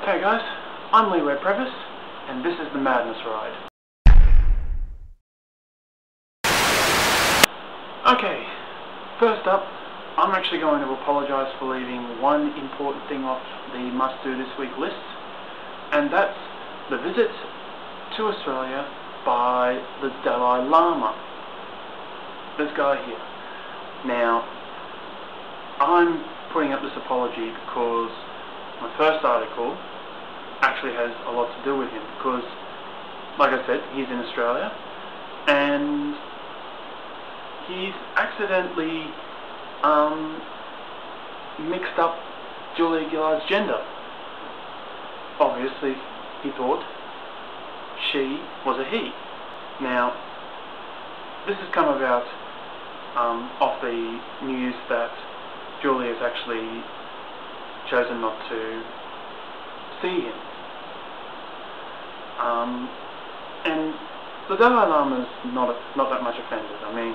Okay guys, I'm Lee Previs, and this is the Madness Ride. Okay, first up, I'm actually going to apologise for leaving one important thing off the must-do this week list, and that's the visit to Australia by the Dalai Lama. This guy here. Now, I'm putting up this apology because my first article actually has a lot to do with him, because, like I said, he's in Australia, and he's accidentally mixed up Julia Gillard's gender. Obviously, he thought she was a he. Now, this has come about off the news that Julia has actually chosen not to see him. And the Dalai Lama is not that much offended. I mean,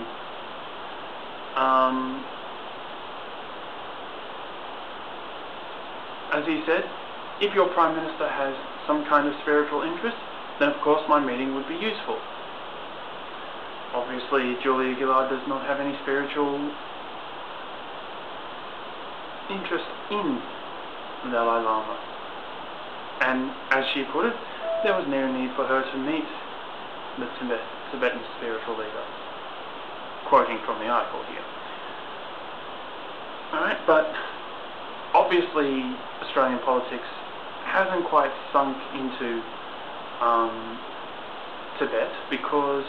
as he said, if your Prime Minister has some kind of spiritual interest, then of course my meeting would be useful. Obviously, Julia Gillard does not have any spiritual interest in the Dalai Lama. And as she put it, there was no need for her to meet the Tibetan spiritual leader. Quoting from the article here. Alright, but obviously Australian politics hasn't quite sunk into Tibet, because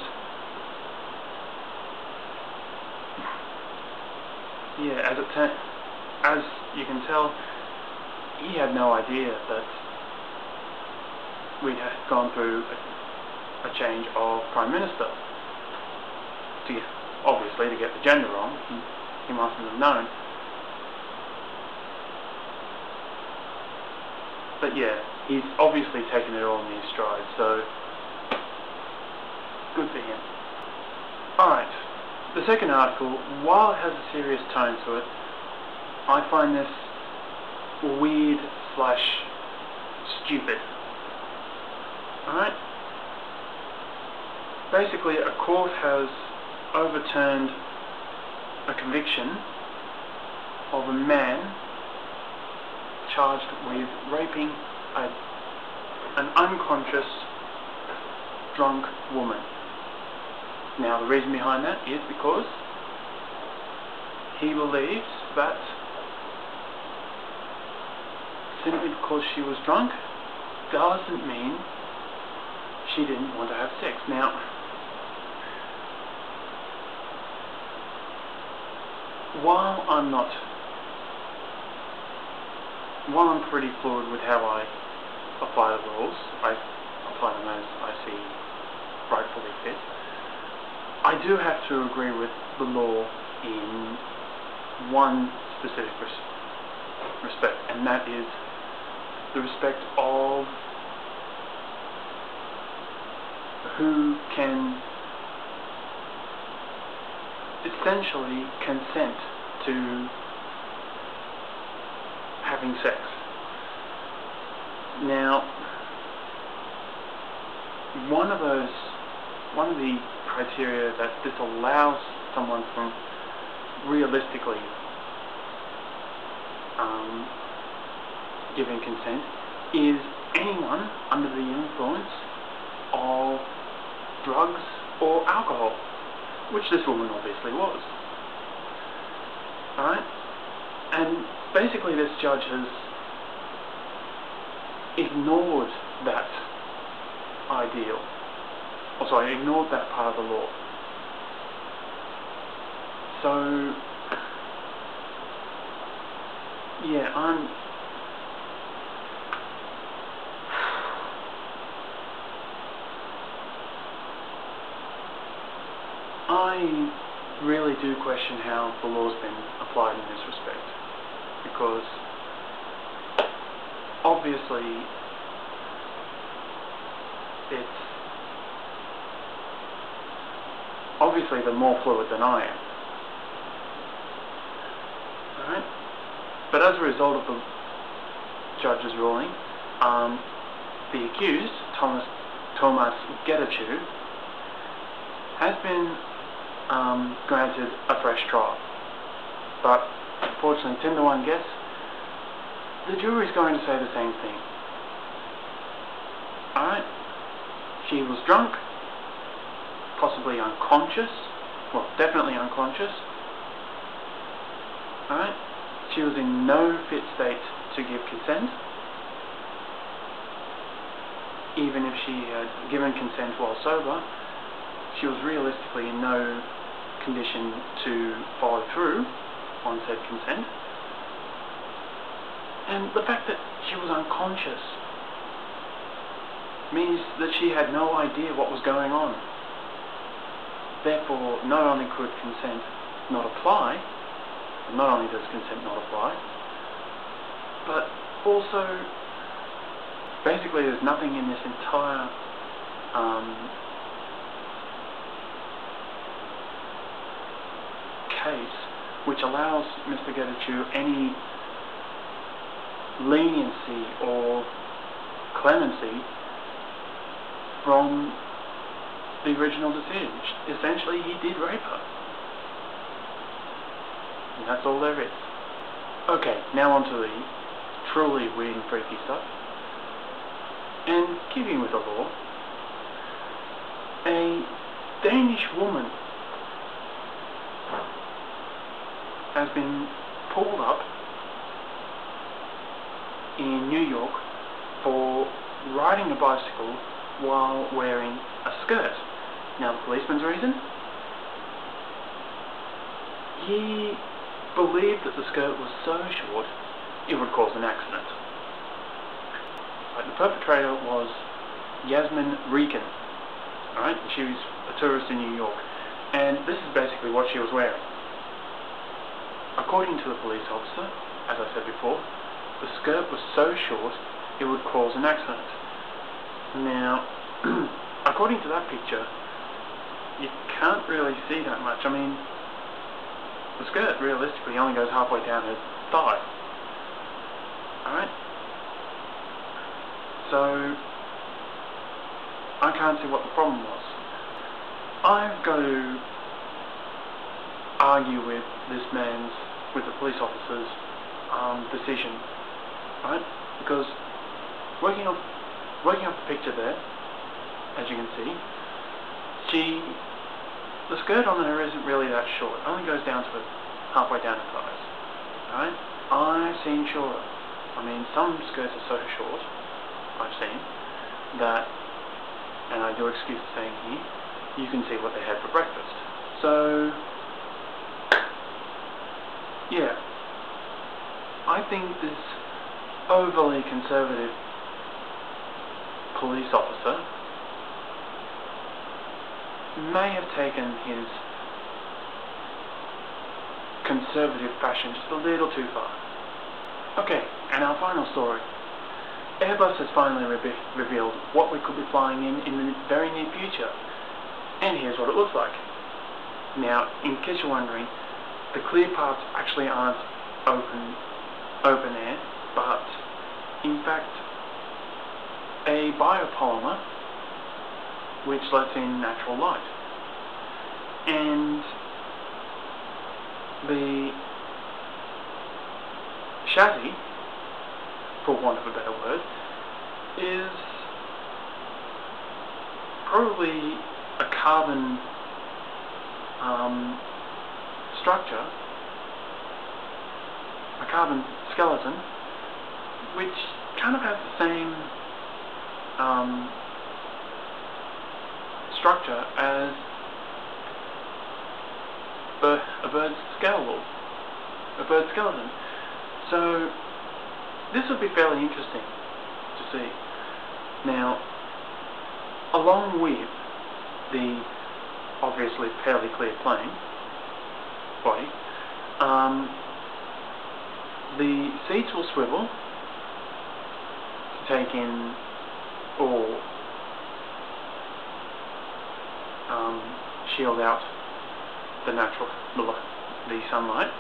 as you can tell, he had no idea that we had gone through a change of Prime Minister. Obviously, to get the gender wrong, he mustn't have known. But yeah, he's obviously taken it all in his stride, so good for him. Alright, the second article, while it has a serious tone to it, I find this weird/stupid. Alright? Basically, a court has overturned a conviction of a man charged with raping an unconscious drunk woman. Now, the reason behind that is because he believes that simply because she was drunk doesn't mean she didn't want to have sex. Now, while I'm pretty fluid with how I apply the rules, I apply them as I see rightfully fit, I do have to agree with the law in one specific respect, and that is the respect of who can essentially consent to having sex. Now, one of the criteria that disallows someone from realistically giving consent is anyone under the influence of drugs or alcohol, which this woman obviously was. Alright? And basically this judge has ignored that ideal. Ignored that part of the law. So, yeah, I really do question how the law's been applied in this respect, because obviously they're more fluid than I am. Alright? But as a result of the judge's ruling, the accused, Thomas Getachew, has been granted a fresh trial. But unfortunately, 10 to 1 guess, the jury is going to say the same thing. Alright? She was drunk, possibly unconscious, well, definitely unconscious. Alright? She was in no fit state to give consent. Even if she had given consent while sober, she was realistically in no condition to follow through on said consent. And the fact that she was unconscious means that she had no idea what was going on. Therefore, not only could consent not apply, not only does consent not apply, but also, basically there's nothing in this entire case which allows Mr. Getachew any leniency or clemency from the original decision. Essentially, he did rape her. And that's all there is. Okay, now on to the truly weird and freaky stuff. And keeping with the law, a Danish woman has been pulled up in New York for riding a bicycle while wearing a skirt. Now, the policeman's reason? He believed that the skirt was so short it would cause an accident. But the perpetrator was Yasmin Regan. Alright, she was a tourist in New York, and this is basically what she was wearing. According to the police officer, as I said before, the skirt was so short it would cause an accident. Now, according to that picture, you can't really see that much. I mean, the skirt realistically only goes halfway down her thigh. Alright? So, I can't see what the problem was. I've got to argue with the police officer's decision, right? Because working off the picture there, as you can see, the skirt on her isn't really that short. It only goes down to halfway down her thighs, right? I've seen shorter. I mean, some skirts are so short, I've seen, that, and I do excuse the saying here, you can see what they had for breakfast. So, yeah, I think this overly conservative police officer may have taken his conservative fashion just a little too far. Okay, and our final story. Airbus has finally revealed what we could be flying in the very near future. And here's what it looks like. Now, in case you're wondering, the clear parts actually aren't open air, but in fact a biopolymer which lets in natural light. And the chassis, for want of a better word, is probably a carbon structure, a carbon skeleton, which kind of has the same structure as a bird's skeleton. So this would be fairly interesting to see. Now, along with the obviously fairly clear plane body, the seats will swivel to take in or shield out the sunlight,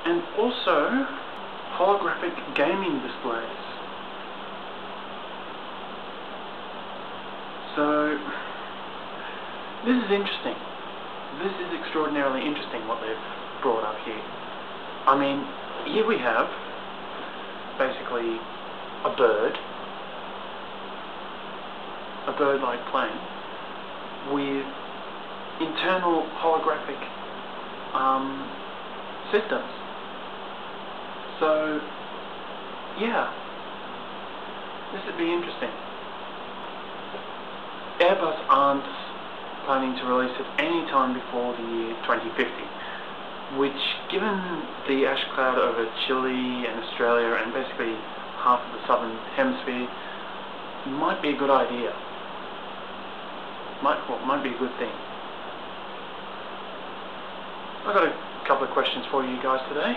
and also holographic gaming displays. So, this is interesting. This is extraordinarily interesting what they've brought up here. I mean, here we have basically a bird-like plane with internal holographic systems. So, yeah, this would be interesting. Airbus aren't planning to release it any time before the year 2050, which, given the ash cloud over Chile and Australia and basically half of the southern hemisphere, might be a good idea. Might be a good thing. I've got a couple of questions for you guys today.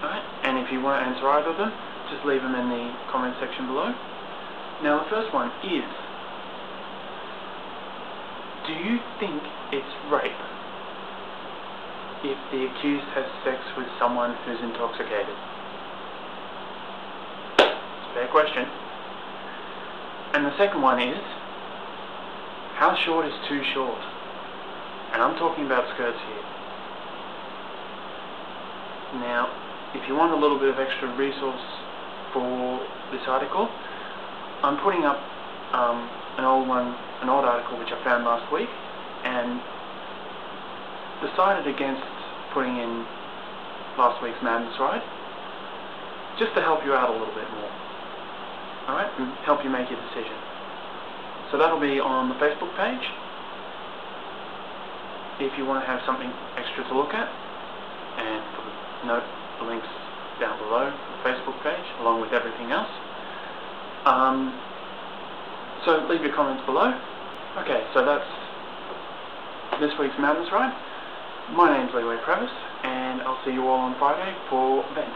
Alright, and if you want to answer either of them, just leave them in the comment section below. Now, the first one is, do you think it's rape if the accused has sex with someone who's intoxicated? It's a fair question. And the second one is, how short is too short? And I'm talking about skirts here. Now, if you want a little bit of extra resource for this article, I'm putting up an old article which I found last week, and decided against putting in last week's Madness Ride, just to help you out a little bit more, alright, and help you make your decision. So that'll be on the Facebook page, if you want to have something extra to look at, and note the links down below the Facebook page, along with everything else. So leave your comments below. Okay, so that's this week's Madness Ride. My name's Leeway Travis, and I'll see you all on Friday for Vent.